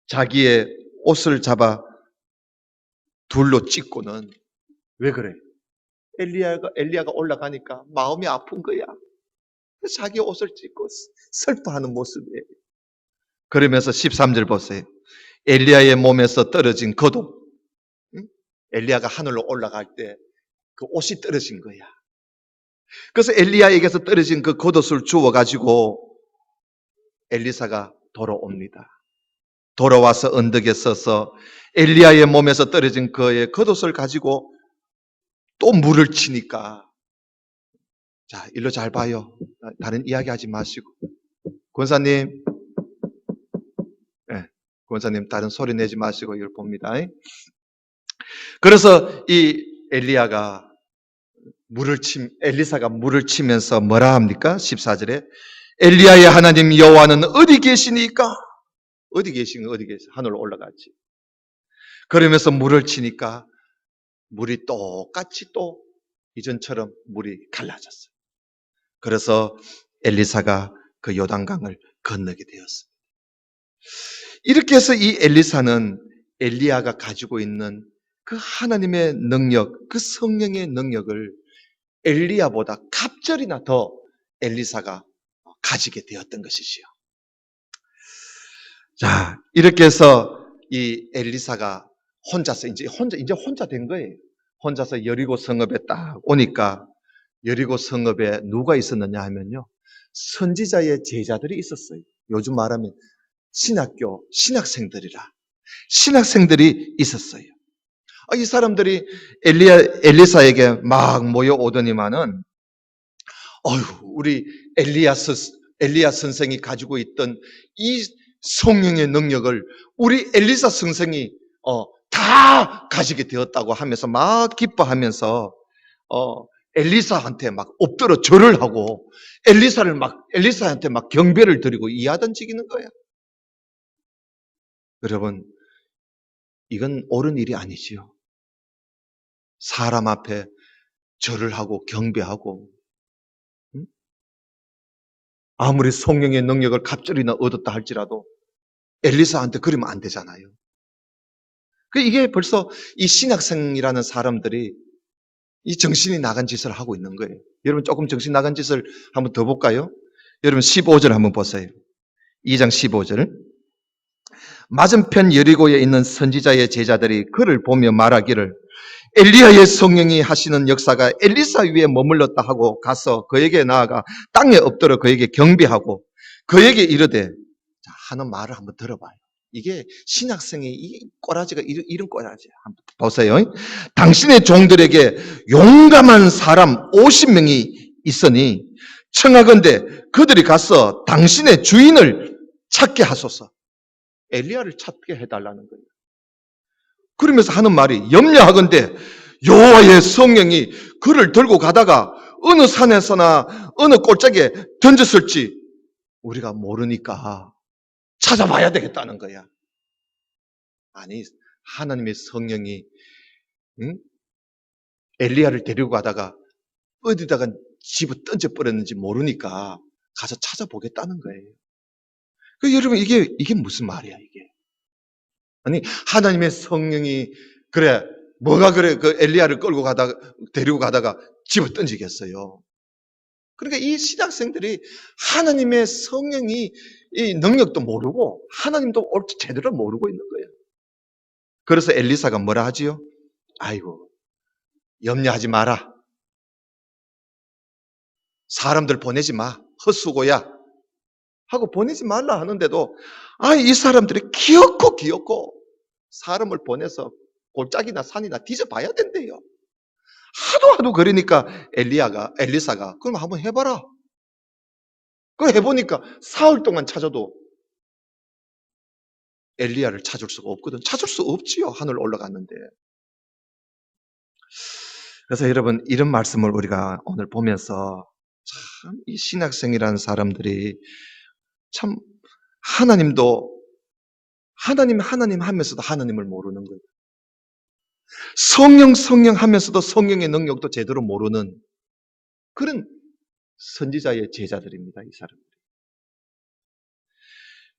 자기의 옷을 잡아 둘로 찢고는, 왜 그래? 엘리야가 올라가니까 마음이 아픈 거야. 자기 옷을 찢고 슬퍼하는 모습이에요. 그러면서 13절 보세요. 엘리야의 몸에서 떨어진 겉옷. 응? 엘리야가 하늘로 올라갈 때 그 옷이 떨어진 거야. 그래서 엘리야에게서 떨어진 그 겉옷을 주워가지고 엘리사가 돌아옵니다. 돌아와서 언덕에 서서 엘리야의 몸에서 떨어진 그의 겉옷을 가지고 또 물을 치니까, 자, 일로 잘 봐요. 다른 이야기 하지 마시고. 권사님, 네, 권사님 다른 소리 내지 마시고 이걸 봅니다. 그래서 이 엘리사가 물을 치면서 뭐라 합니까? 14절에 엘리야의 하나님 여호와는 어디 계시니까? 어디 계신 하늘로 올라갔지. 그러면서 물을 치니까 물이 똑같이 또 이전처럼 물이 갈라졌어요. 그래서 엘리사가 그 요단강을 건너게 되었습니다. 이렇게 해서 이 엘리사는 엘리야가 가지고 있는 그 하나님의 능력, 그 성령의 능력을 엘리야보다 갑절이나 더 엘리사가 가지게 되었던 것이지요. 자, 이렇게 해서 이 엘리사가 혼자서 이제 혼자 된 거예요. 혼자서 여리고 성읍에 딱 오니까 여리고 성읍에 누가 있었느냐 하면요, 선지자의 제자들이 있었어요. 요즘 말하면 신학생들이 있었어요. 이 사람들이 엘리사에게 막 모여오더니만은, 우리 엘리야 선생이 가지고 있던 이 성령의 능력을 우리 엘리사 선생이 다 가지게 되었다고 하면서 막 기뻐하면서 엘리사한테 막 엎드려 절을 하고 엘리사한테 막 경배를 드리고 이하던지기는 거야. 여러분, 이건 옳은 일이 아니지요. 사람 앞에 절을 하고 경배하고, 응? 아무리 성령의 능력을 갑절이나 얻었다 할지라도 엘리사한테 그러면 안 되잖아요. 이게 벌써 이 신학생이라는 사람들이 이 정신이 나간 짓을 하고 있는 거예요. 여러분, 조금 정신 나간 짓을 한번 더 볼까요? 여러분 15절 한번 보세요. 2장 15절. 맞은편 여리고에 있는 선지자의 제자들이 그를 보며 말하기를 엘리야의 성령이 하시는 역사가 엘리사 위에 머물렀다 하고 가서 그에게 나아가 땅에 엎드려 그에게 경배하고 그에게 이르되, 자, 하는 말을 한번 들어봐요. 이게 신학생의 이 꼬라지가 이런 꼬라지야. 한번 보세요. 당신의 종들에게 용감한 사람 50명이 있으니 청하건대 그들이 가서 당신의 주인을 찾게 하소서. 엘리야를 찾게 해달라는 거예요. 그러면서 하는 말이, 염려하건대 여호와의 성령이 그를 들고 가다가 어느 산에서나 어느 골짜기에 던졌을지 우리가 모르니까 찾아봐야 되겠다는 거야. 아니, 하나님의 성령이 엘리야를 데리고 가다가 어디다가 집어 던져버렸는지 모르니까 가서 찾아보겠다는 거예요. 여러분, 이게 무슨 말이야, 이게? 아니, 하나님의 성령이 뭐가 그 엘리야를 데리고 가다가 집어 던지겠어요. 그러니까 이 신학생들이 하나님의 성령이 이 능력도 모르고 하나님도 제대로 모르고 있는 거예요. 그래서 엘리사가 뭐라 하지요? 아이고, 염려하지 마라. 사람들 보내지 마. 헛수고야. 하고 보내지 말라 하는데도 이 사람들이 귀엽고 사람을 보내서 골짜기나 산이나 뒤져봐야 된대요. 하도 그러니까 엘리사가 그럼 한번 해봐라. 그거 해보니까 사흘 동안 찾아도 엘리야를 찾을 수가 없거든. 찾을 수 없지요. 하늘 올라갔는데. 그래서 여러분 이런 말씀을 우리가 오늘 보면서 참 이 신학생이라는 사람들이 참 하나님 하면서도 하나님을 모르는 거예요. 성령 하면서도 성령의 능력도 제대로 모르는 그런 선지자의 제자들입니다. 이 사람들이.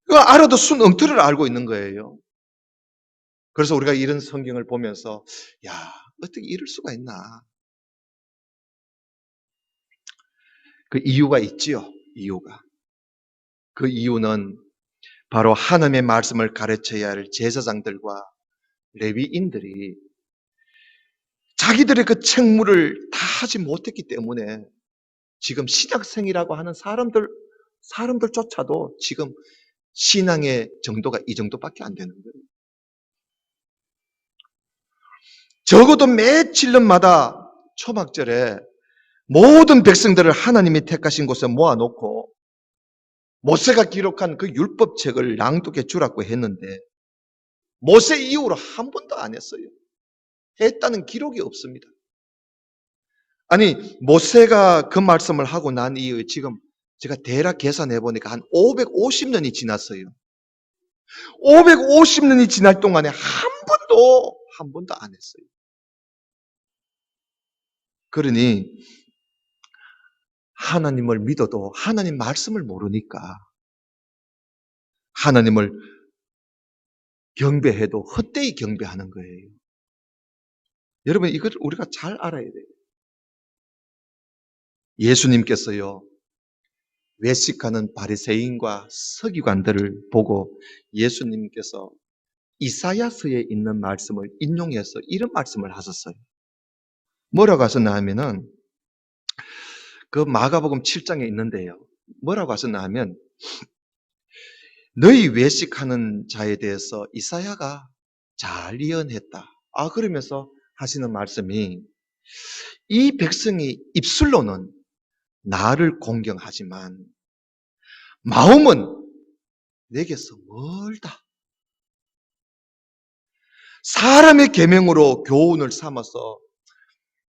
그거 알아도 순 엉터리를 알고 있는 거예요. 그래서 우리가 이런 성경을 보면서 야 어떻게 이럴 수가 있나. 그 이유가 있지요. 이유가. 그 이유는 바로 하나님의 말씀을 가르쳐야 할 제사장들과 레위인들이 자기들의 그 책무를 다 하지 못했기 때문에 지금 신학생이라고 하는 사람들조차도 지금 신앙의 정도가 이 정도밖에 안 되는 거예요. 적어도 매 7년마다 초막절에 모든 백성들을 하나님이 택하신 곳에 모아놓고 모세가 기록한 그 율법책을 낭독해 주라고 했는데 모세 이후로 한 번도 안 했어요. 했다는 기록이 없습니다. 아니 모세가 그 말씀을 하고 난 이후에 지금 제가 대략 계산해 보니까 한 550년이 지났어요. 550년이 지날 동안에 한 번도 안 했어요. 그러니 하나님을 믿어도 하나님 말씀을 모르니까 하나님을 경배해도 헛되이 경배하는 거예요. 여러분 이걸 우리가 잘 알아야 돼요. 예수님께서요. 외식하는 바리새인과 서기관들을 보고 예수님께서 이사야서에 있는 말씀을 인용해서 이런 말씀을 하셨어요. 뭐라고 하셨나 하면은 그 마가복음 7장에 있는데요. 뭐라고 하셨나 하면 너희 외식하는 자에 대해서 이사야가 잘 예언했다. 그러면서 하시는 말씀이 이 백성이 입술로는 나를 공경하지만 마음은 내게서 멀다. 사람의 계명으로 교훈을 삼아서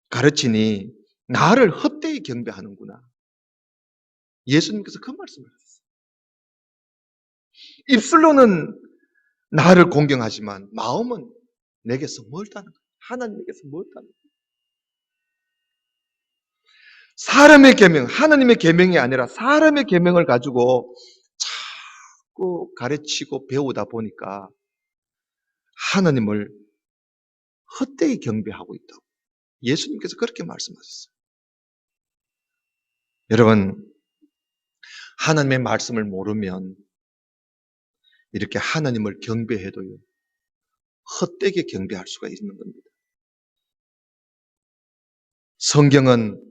가르치니 나를 헛되이 경배하는구나. 예수님께서 그 말씀을 하셨어요. 입술로는 나를 공경하지만 마음은 내게서 멀다는 거예요. 하나님에게서 멀다는 거예요. 사람의 계명, 하나님의 계명이 아니라 사람의 계명을 가지고 자꾸 가르치고 배우다 보니까 하나님을 헛되이 경배하고 있다고. 예수님께서 그렇게 말씀하셨어요. 여러분, 하나님의 말씀을 모르면 이렇게 하나님을 경배해도요, 헛되게 경배할 수가 있는 겁니다. 성경은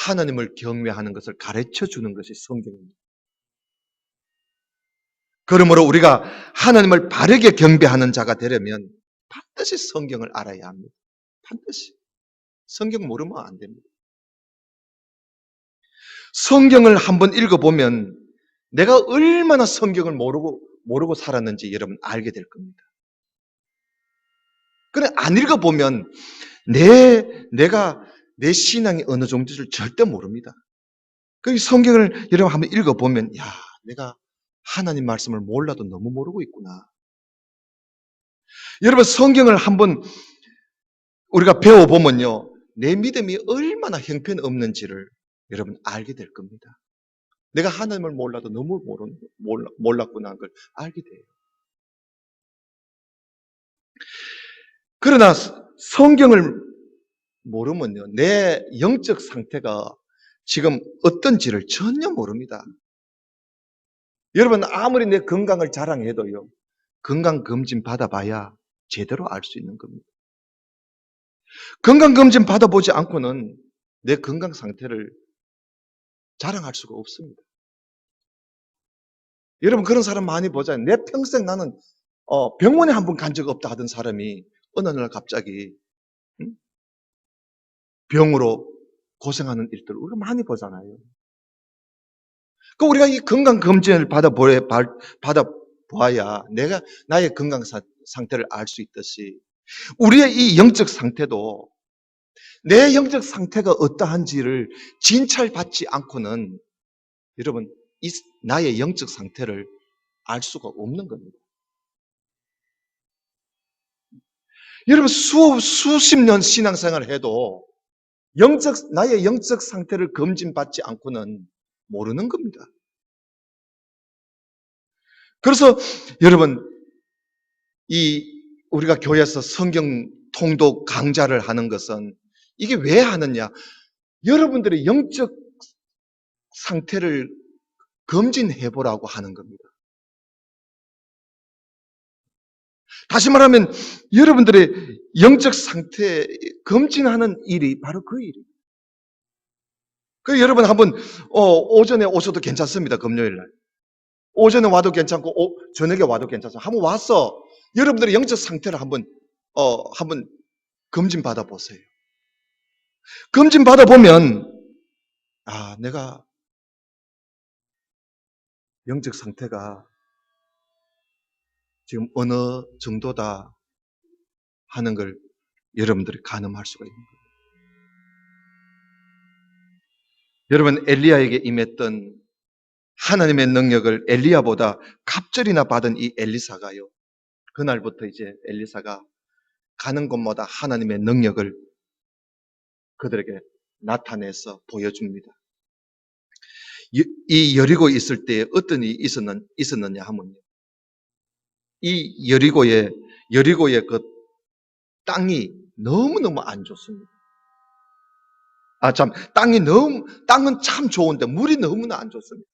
하나님을 경외하는 것을 가르쳐 주는 것이 성경입니다. 그러므로 우리가 하나님을 바르게 경배하는 자가 되려면 반드시 성경을 알아야 합니다. 반드시. 성경 모르면 안 됩니다. 성경을 한번 읽어보면 내가 얼마나 성경을 모르고 살았는지 여러분 알게 될 겁니다. 그래, 안 읽어보면 내가 내 신앙이 어느 정도를 절대 모릅니다. 그 성경을 여러분 한번 읽어보면, 야, 내가 하나님 말씀을 몰라도 너무 모르고 있구나. 여러분 성경을 한번 우리가 배워보면요, 내 믿음이 얼마나 형편없는지를 여러분 알게 될 겁니다. 내가 하나님을 몰라도 너무 몰랐구나 하는 걸 알게 돼요. 그러나 성경을 모르면요, 내 영적 상태가 지금 어떤지를 전혀 모릅니다. 여러분 아무리 내 건강을 자랑해도요, 건강검진 받아봐야 제대로 알 수 있는 겁니다. 건강검진 받아보지 않고는 내 건강 상태를 자랑할 수가 없습니다. 여러분 그런 사람 많이 보잖아요. 내 평생 나는 병원에 한 번 간 적 없다 하던 사람이 어느 날 갑자기 병으로 고생하는 일들을 우리가 많이 보잖아요. 그 우리가 이 건강 검진을 받아보아야 내가 나의 건강 상태를 알 수 있듯이 우리의 이 영적 상태도 내 영적 상태가 어떠한지를 진찰받지 않고는 여러분 나의 영적 상태를 알 수가 없는 겁니다. 여러분 수십 년 신앙생활을 해도 나의 영적 상태를 검진받지 않고는 모르는 겁니다. 그래서 여러분 우리가 교회에서 성경 통독 강좌를 하는 것은 이게 왜 하느냐? 여러분들의 영적 상태를 검진해 보라고 하는 겁니다. 다시 말하면 여러분들의 영적 상태 검진하는 일이 바로 그 일이에요. 그 여러분 한번 오전에 오셔도 괜찮습니다. 금요일 날. 오전에 와도 괜찮고 저녁에 와도 괜찮아요. 한번 와서 여러분들의 영적 상태를 한번 검진 받아 보세요. 검진 받아 보면 내가 영적 상태가 지금 어느 정도다 하는 걸 여러분들이 가늠할 수가 있는 거예요. 여러분 엘리야에게 임했던 하나님의 능력을 엘리야보다 갑절이나 받은 이 엘리사가요. 그날부터 이제 엘리사가 가는 곳마다 하나님의 능력을 그들에게 나타내서 보여줍니다. 이 여리고에 있을 때 어떤 일이 있었느냐 하면요. 이 여리고의 그 땅이 너무너무 안 좋습니다. 땅은 참 좋은데 물이 너무나 안 좋습니다.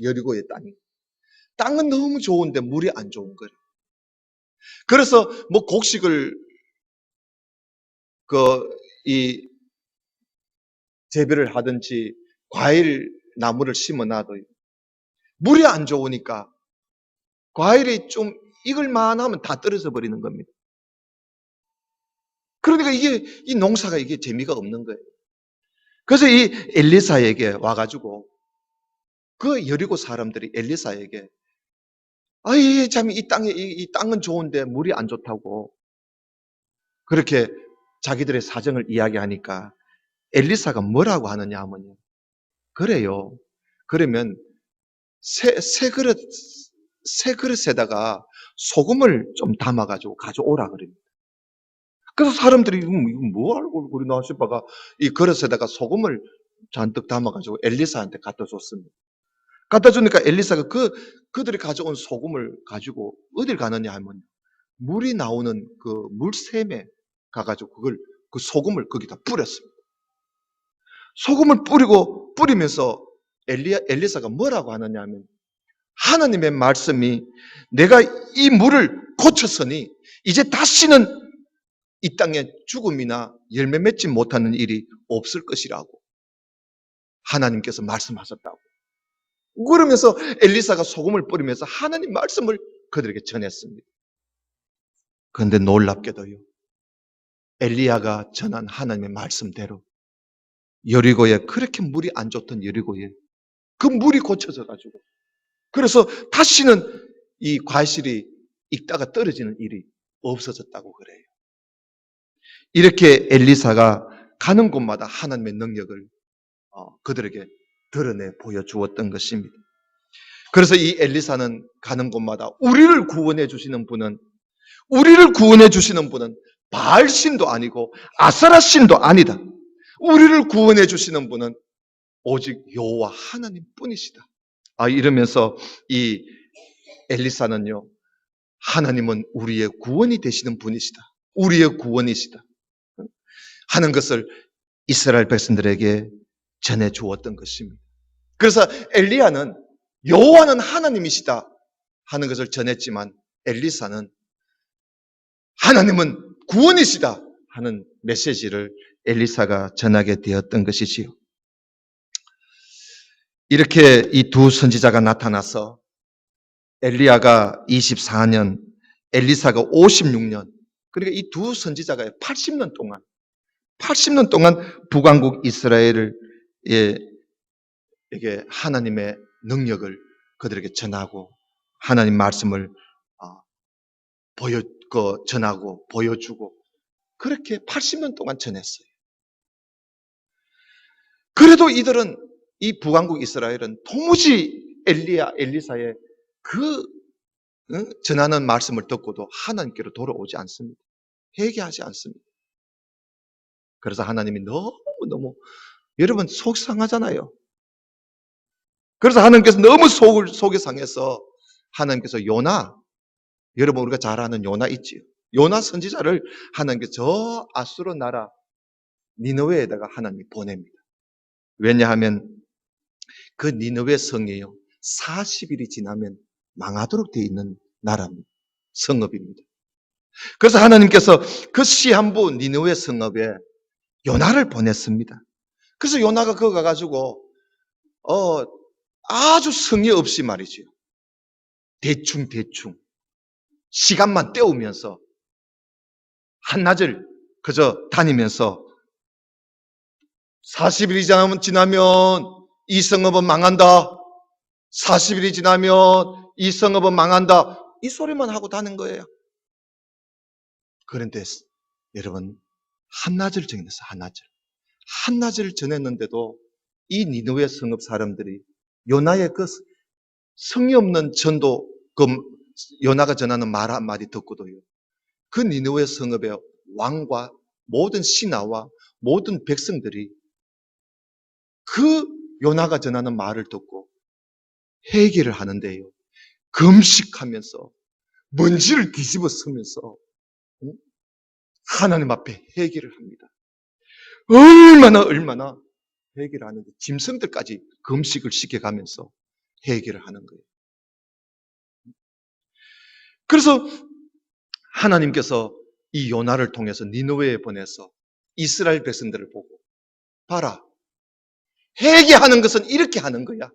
여리고의 땅은 너무 좋은데 물이 안 좋은 거예요. 그래서 뭐 곡식을 재배를 하든지 과일 나무를 심어놔도 물이 안 좋으니까 과일이 좀 익을만 하면 다 떨어져 버리는 겁니다. 그러니까 이 농사가 재미가 없는 거예요. 그래서 이 엘리사에게 와가지고 그 여리고 사람들이 엘리사에게 참 이 땅은 좋은데 물이 안 좋다고 그렇게 자기들의 사정을 이야기하니까 엘리사가 뭐라고 하느냐 하면요. 그래요. 그러면 새 그릇에다가 소금을 좀 담아가지고 가져오라 그럽니다. 그래서 사람들이 이거 뭐 알고 우리 나시바가 이 그릇에다가 소금을 잔뜩 담아가지고 엘리사한테 갖다 줬습니다. 갖다 주니까 엘리사가 그들이 가져온 소금을 가지고 어딜 가느냐 하면 물이 나오는 그 물샘에 가가지고 그 소금을 거기다 뿌렸습니다. 소금을 뿌리면서 엘리사가 뭐라고 하느냐 하면 하나님의 말씀이 내가 이 물을 고쳤으니 이제 다시는 이 땅에 죽음이나 열매 맺지 못하는 일이 없을 것이라고 하나님께서 말씀하셨다고. 그러면서 엘리사가 소금을 뿌리면서 하나님 말씀을 그들에게 전했습니다. 그런데 놀랍게도요. 엘리야가 전한 하나님의 말씀대로 여리고에 그렇게 물이 안 좋던 여리고에 그 물이 고쳐져 가지고 그래서 다시는 이 과실이 익다가 떨어지는 일이 없어졌다고 그래요. 이렇게 엘리사가 가는 곳마다 하나님의 능력을 그들에게 드러내 보여주었던 것입니다. 그래서 이 엘리사는 가는 곳마다 우리를 구원해 주시는 분은 바알신도 아니고 아사라신도 아니다. 우리를 구원해 주시는 분은 오직 여호와 하나님 뿐이시다. 이러면서 이 엘리사는요, 하나님은 우리의 구원이 되시는 분이시다. 우리의 구원이시다. 하는 것을 이스라엘 백성들에게 전해 주었던 것입니다. 그래서 엘리야는 여호와는 하나님이시다 하는 것을 전했지만 엘리사는 하나님은 구원이시다 하는 메시지를 엘리사가 전하게 되었던 것이지요. 이렇게 이 두 선지자가 나타나서 엘리야가 24년 엘리사가 56년. 그러니까 이 두 선지자가 80년 동안 북왕국 이스라엘을 이게 하나님의 능력을 그들에게 전하고 하나님 말씀을 전하고 보여주고 그렇게 80년 동안 전했어요. 그래도 이들은 이 북왕국 이스라엘은 도무지 엘리사의 그 전하는 말씀을 듣고도 하나님께로 돌아오지 않습니다. 회개하지 않습니다. 그래서 하나님이 너무너무 여러분 속 상하잖아요. 그래서 하나님께서 너무 속이 상해서 하나님께서 여러분 우리가 잘 아는 요나 있지요. 요나 선지자를 하나님께서 저 아수르 나라 니느웨에다가 하나님이 보냅니다. 왜냐하면 그 니느웨 성이요 40일이 지나면 망하도록 되어 있는 나라입니다. 성읍입니다. 그래서 하나님께서 그 시한부 니느웨 성읍에 요나를 보냈습니다. 그래서 요나가 거기 가가지고 아주 성의 없이 말이죠. 대충 시간만 때우면서 한낮을 그저 다니면서 40일이 지나면 이 성읍은 망한다. 40일이 지나면 이 성읍은 망한다. 이 소리만 하고 다닌 거예요. 그런데 여러분 한낮을 정했어요. 한낮을 전했는데도 이 니느웨 성읍 사람들이 요나의 그 성의 없는 전도, 그 요나가 전하는 말 한마디 듣고도요. 그 니느웨 성읍의 왕과 모든 신하와 모든 백성들이 그 요나가 전하는 말을 듣고 회개를 하는데요. 금식하면서 먼지를 뒤집어 쓰면서 하나님 앞에 회개를 합니다. 얼마나 회개를 하는데 짐승들까지 금식을 시켜가면서 회개를 하는 거예요. 그래서 하나님께서 이 요나를 통해서 니느웨에 보내서 이스라엘 백성들을 보고 봐라. 회개하는 것은 이렇게 하는 거야.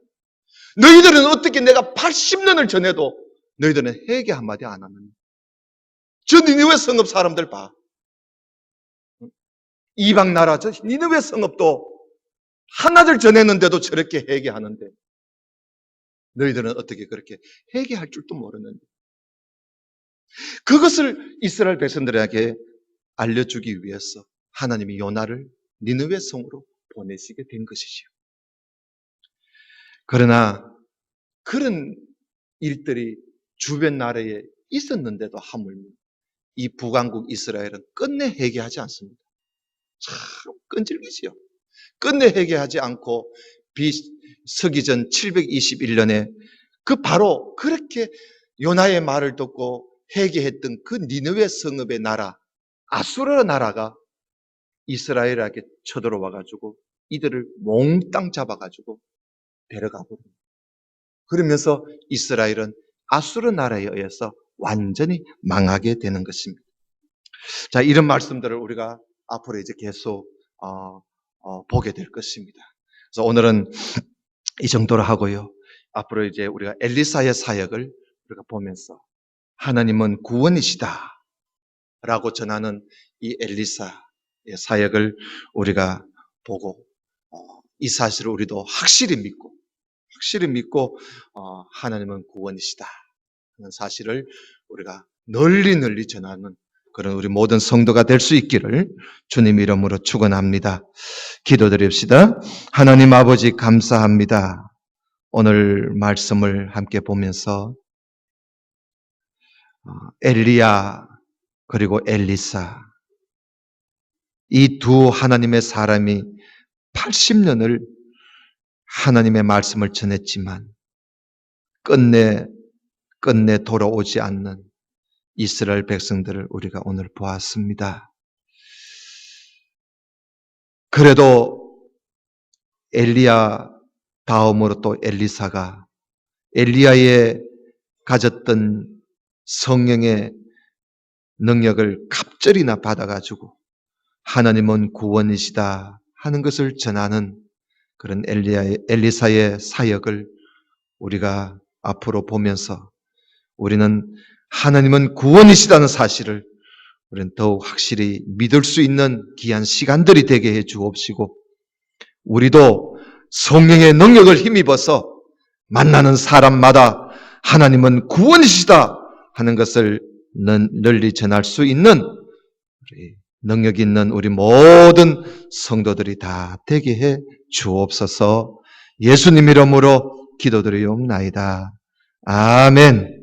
너희들은 어떻게 내가 80년을 전해도 너희들은 회개 한마디 안 하느냐. 저 니느웨 성읍 사람들 봐. 이방 나라 저 니느웨 성읍도 한나절 전했는데도 저렇게 회개하는데 너희들은 어떻게 그렇게 회개할 줄도 모르는데 그것을 이스라엘 백성들에게 알려주기 위해서 하나님이 요나를 니느웨 성으로 보내시게 된 것이지요. 그러나 그런 일들이 주변 나라에 있었는데도 하물며 이 북왕국 이스라엘은 끝내 회개하지 않습니다. 참 끈질기지요. 끝내 회개하지 않고 서기전 721년에 그 바로 그렇게 요나의 말을 듣고 회개했던 그 니느웨 성읍의 나라 아수르 나라가 이스라엘에게 쳐들어와 가지고 이들을 몽땅 잡아 가지고 데려가 버립니다. 그러면서 이스라엘은 아수르 나라에 의해서 완전히 망하게 되는 것입니다. 자, 이런 말씀들을 우리가 앞으로 이제 계속 보게 될 것입니다. 그래서 오늘은 이 정도로 하고요. 앞으로 이제 우리가 엘리사의 사역을 우리가 보면서 하나님은 구원이시다 라고 전하는 이 엘리사의 사역을 우리가 보고 이 사실을 우리도 확실히 믿고 하나님은 구원이시다 하는 사실을 우리가 널리 전하는 그런 우리 모든 성도가 될 수 있기를 주님 이름으로 축원합니다. 기도드립시다. 하나님 아버지 감사합니다. 오늘 말씀을 함께 보면서 엘리야 그리고 엘리사 이 두 하나님의 사람이 80년을 하나님의 말씀을 전했지만 끝내 돌아오지 않는 이스라엘 백성들을 우리가 오늘 보았습니다. 그래도 엘리야 다음으로 또 엘리사가 엘리야의 가졌던 성령의 능력을 갑절이나 받아가지고 하나님은 구원이시다 하는 것을 전하는 그런 엘리사의 사역을 우리가 앞으로 보면서 우리는 하나님은 구원이시다는 사실을 우리는 더욱 확실히 믿을 수 있는 귀한 시간들이 되게 해 주옵시고, 우리도 성령의 능력을 힘입어서 만나는 사람마다 하나님은 구원이시다 하는 것을 널리 전할 수 있는 능력 있는 우리 모든 성도들이 다 되게 해 주옵소서. 예수님 이름으로 기도드리옵나이다. 아멘.